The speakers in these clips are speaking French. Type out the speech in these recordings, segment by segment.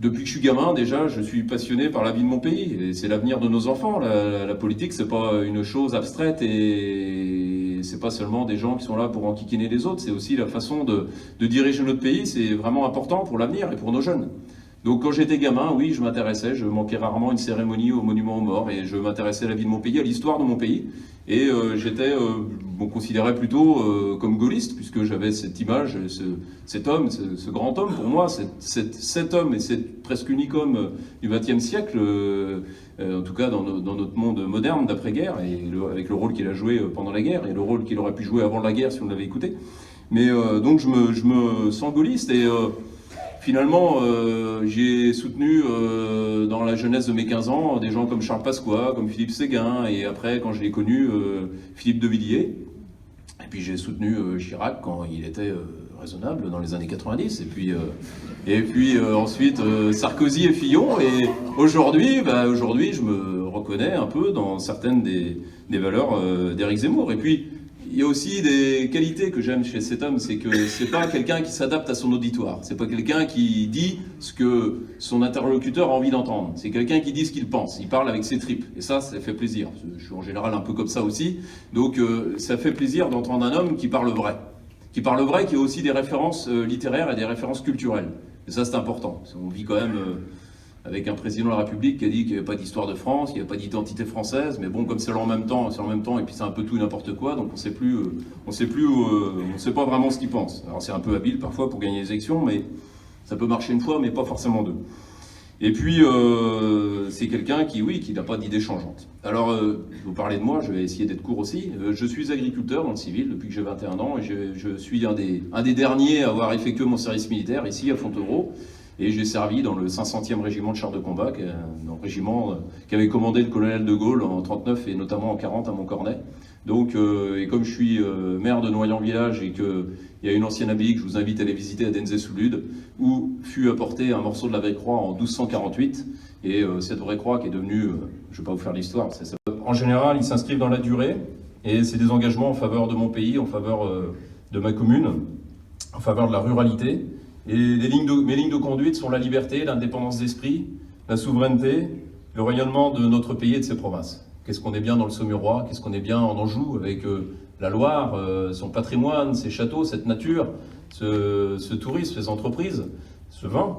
Depuis que je suis gamin, déjà, je suis passionné par la vie de mon pays. Et c'est l'avenir de nos enfants. La politique, c'est pas une chose abstraite et c'est pas seulement des gens qui sont là pour enquiquiner les autres. C'est aussi la façon de diriger notre pays. C'est vraiment important pour l'avenir et pour nos jeunes. Donc quand j'étais gamin, oui, je m'intéressais, je manquais rarement une cérémonie au monument aux morts et je m'intéressais à la vie de mon pays, à l'histoire de mon pays. Et on considérait plutôt comme gaulliste, puisque j'avais cette image, cet homme, ce grand homme, pour moi, cet homme et cet presque unique homme du XXe siècle, en tout cas dans notre monde moderne d'après-guerre, et avec le rôle qu'il a joué pendant la guerre, et le rôle qu'il aurait pu jouer avant la guerre si on l'avait écouté. Mais donc je me sens gaulliste, et finalement, j'ai soutenu dans la jeunesse de mes 15 ans des gens comme Charles Pasqua, comme Philippe Séguin, et après, quand je l'ai connu, Philippe de Villiers. Et puis j'ai soutenu Chirac quand il était raisonnable dans les années 90. Et puis ensuite Sarkozy et Fillon. Et aujourd'hui, je me reconnais un peu dans certaines des valeurs d'Éric Zemmour. Et puis, il y a aussi des qualités que j'aime chez cet homme, c'est que c'est pas quelqu'un qui s'adapte à son auditoire, c'est pas quelqu'un qui dit ce que son interlocuteur a envie d'entendre, c'est quelqu'un qui dit ce qu'il pense, il parle avec ses tripes, et ça fait plaisir. Je suis en général un peu comme ça aussi, donc ça fait plaisir d'entendre un homme qui parle vrai, qui a aussi des références littéraires et des références culturelles, et ça c'est important, on vit quand même avec un président de la République qui a dit qu'il n'y avait pas d'histoire de France, qu'il n'y avait pas d'identité française, mais bon, comme c'est en même temps, et puis c'est un peu tout et n'importe quoi, donc on sait pas vraiment ce qu'il pense. Alors c'est un peu habile parfois pour gagner les élections, mais ça peut marcher une fois, mais pas forcément deux. Et puis, c'est quelqu'un qui n'a pas d'idées changeantes. Alors, je vous parlais de moi, je vais essayer d'être court aussi. Je suis agriculteur dans le civil depuis que j'ai 21 ans, et je suis un des derniers à avoir effectué mon service militaire ici à Fontevraud. Et j'ai servi dans le 500e régiment de chars de combat, un régiment qu'avait commandé le colonel de Gaulle en 39 et notamment en 40 à Montcornet. Donc, et comme je suis maire de Noyant-Village et qu'il y a une ancienne abbaye que je vous invite à aller visiter à Denzé-sous-Lude, où fut apporté un morceau de la vraie croix en 1248. Et cette vraie croix qui est devenue, je ne vais pas vous faire l'histoire, en général, ils s'inscrivent dans la durée. Et c'est des engagements en faveur de mon pays, en faveur de ma commune, en faveur de la ruralité. Et mes lignes de conduite sont la liberté, l'indépendance d'esprit, la souveraineté, le rayonnement de notre pays et de ses provinces. Qu'est-ce qu'on est bien dans le Saumurois, qu'est-ce qu'on est bien en Anjou, avec la Loire, son patrimoine, ses châteaux, cette nature, ce tourisme, ces entreprises, ce vin.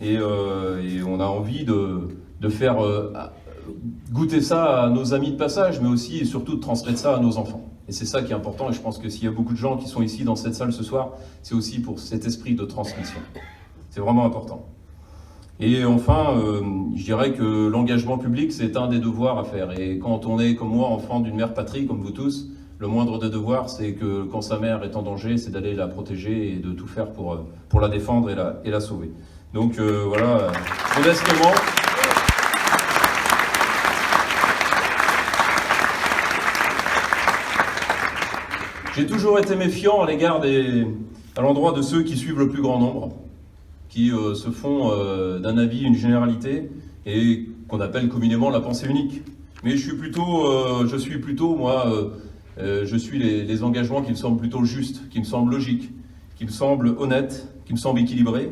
Et on a envie de faire goûter ça à nos amis de passage, mais aussi et surtout de transmettre ça à nos enfants. Et c'est ça qui est important, et je pense que s'il y a beaucoup de gens qui sont ici dans cette salle ce soir, c'est aussi pour cet esprit de transmission. C'est vraiment important. Et enfin, je dirais que l'engagement public, c'est un des devoirs à faire. Et quand on est, comme moi, enfant d'une mère patrie, comme vous tous, le moindre des devoirs, c'est que quand sa mère est en danger, c'est d'aller la protéger et de tout faire pour la défendre et la sauver. Donc voilà, modestement... J'ai toujours été méfiant à l'endroit de ceux qui suivent le plus grand nombre, qui se font d'un avis une généralité et qu'on appelle communément la pensée unique. Mais je suis les engagements qui me semblent plutôt justes, qui me semblent logiques, qui me semblent honnêtes, qui me semblent équilibrés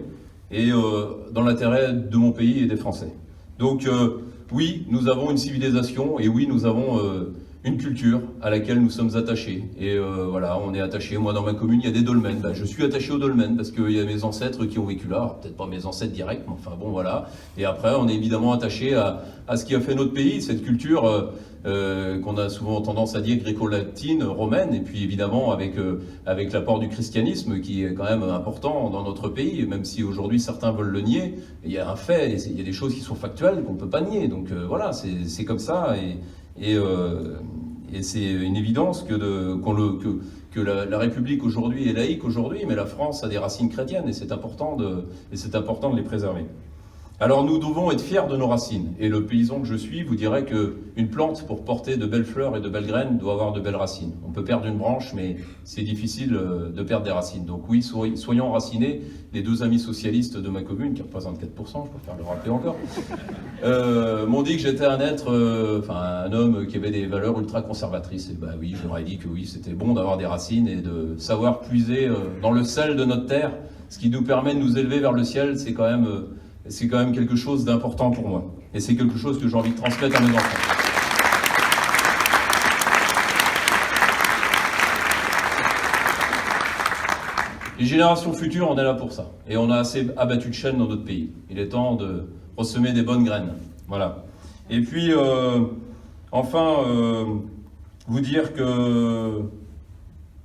et dans l'intérêt de mon pays et des Français. Donc oui, nous avons une civilisation et oui, nous avons une culture à laquelle nous sommes attachés. Et voilà, on est attachés. Moi, dans ma commune, il y a des dolmens. Je suis attaché aux dolmens parce qu'il y a mes ancêtres qui ont vécu là. Alors, peut-être pas mes ancêtres directs, mais enfin bon, voilà. Et après, on est évidemment attaché à ce qui a fait notre pays, cette culture qu'on a souvent tendance à dire gréco-latine, romaine, et puis évidemment avec l'apport du christianisme qui est quand même important dans notre pays, même si aujourd'hui certains veulent le nier. Il y a un fait, il y a des choses qui sont factuelles qu'on ne peut pas nier. Donc voilà, c'est comme ça. Et c'est une évidence que la République aujourd'hui est laïque aujourd'hui, mais la France a des racines chrétiennes et c'est important de les préserver. Alors nous devons être fiers de nos racines. Et le paysan que je suis vous dirait qu'une plante, pour porter de belles fleurs et de belles graines, doit avoir de belles racines. On peut perdre une branche, mais c'est difficile de perdre des racines. Donc oui, soyons enracinés. Les deux amis socialistes de ma commune, qui représentent 4%, je préfère le rappeler encore, m'ont dit que j'étais un homme qui avait des valeurs ultra-conservatrices. Et oui, je leur ai dit que oui, c'était bon d'avoir des racines et de savoir puiser dans le sel de notre terre. Ce qui nous permet de nous élever vers le ciel, c'est quand même c'est quand même quelque chose d'important pour moi. Et c'est quelque chose que j'ai envie de transmettre à mes enfants. Les générations futures, on est là pour ça. Et on a assez abattu de chaînes dans notre pays. Il est temps de ressemer des bonnes graines. Voilà. Et puis, enfin, vous dire que,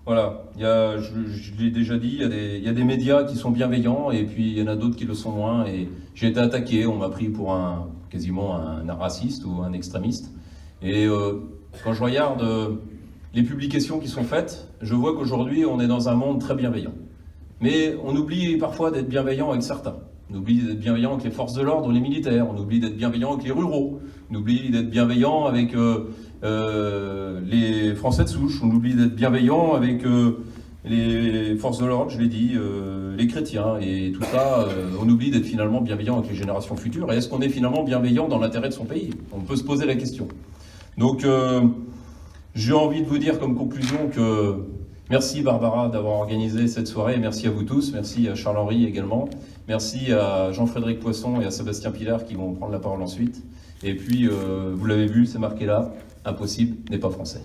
voilà, je l'ai déjà dit, il y a des médias qui sont bienveillants et puis il y en a d'autres qui le sont moins. Et j'ai été attaqué, on m'a pris pour quasiment un raciste ou un extrémiste. Et quand je regarde les publications qui sont faites, je vois qu'aujourd'hui, on est dans un monde très bienveillant. Mais on oublie parfois d'être bienveillant avec certains. On oublie d'être bienveillant avec les forces de l'ordre, les militaires. On oublie d'être bienveillant avec les ruraux. On oublie d'être bienveillant avec les Français de souche. On oublie d'être bienveillant avec les forces de l'ordre, je l'ai dit, les chrétiens. Et tout ça, on oublie d'être finalement bienveillant avec les générations futures. Et est-ce qu'on est finalement bienveillant dans l'intérêt de son pays? On peut se poser la question. Donc, j'ai envie de vous dire comme conclusion que merci Barbara d'avoir organisé cette soirée, merci à vous tous, merci à Charles-Henri également, merci à Jean-Frédéric Poisson et à Sébastien Pilar qui vont prendre la parole ensuite. Et puis, vous l'avez vu, c'est marqué là, impossible n'est pas français.